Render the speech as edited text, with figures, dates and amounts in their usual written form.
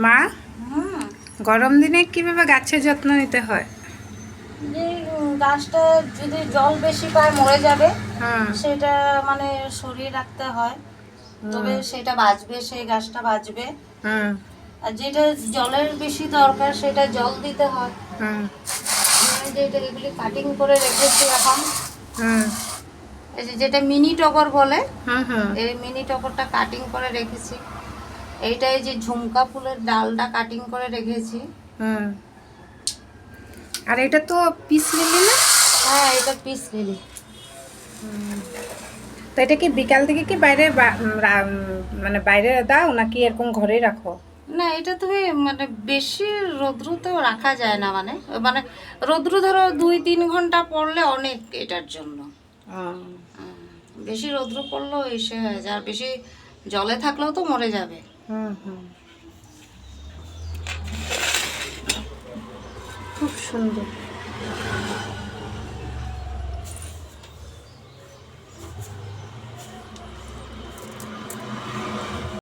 মা, হুম। গরম দিনে কিভাবে গাছের যত্ন নিতে হয়? যে গাছটা যদি জল বেশি পায় মরে যাবে, হুম সেটা মানে সরিয়ে রাখতে হয়। তবে হুম সেটা বাঁচবে, সেই গাছটা বাঁচবে। হুম আর যেটা জলের বেশি দরকার সেটা জল দিতে হয়। হুম আমি যেটা এগুলি কাটিং করে রেখেছি এখন, হুম এই যে যেটা মিনি টগর বলে, হুম হুম এই মিনি টগরটা কাটিং করে রেখেছি। এইটা এই যে ঝুমকা ফুলের ডালটা কাটিং করে রেখেছি। হুম। আর এটা তো পিস লিলি না? হ্যাঁ, এটা পিস লিলি। তো এটা কি বিকাল থেকে কি বাইরে মানে বাইরে দাও নাকি এরকম ঘরেই রাখো? না, এটা তুমি মানে বেশি রৌদ্রতেও রাখা যায় না, মানে মানে রৌদ্র ধরো 2-3 ঘন্টা পড়লে অনেক এটার জন্য। হুম, বেশি রৌদ্র পড়লেও এসে হয়ে যায়, আর বেশি জলে থাকলেও তো মরে যাবে। হুম হুম। খুব সুন্দর।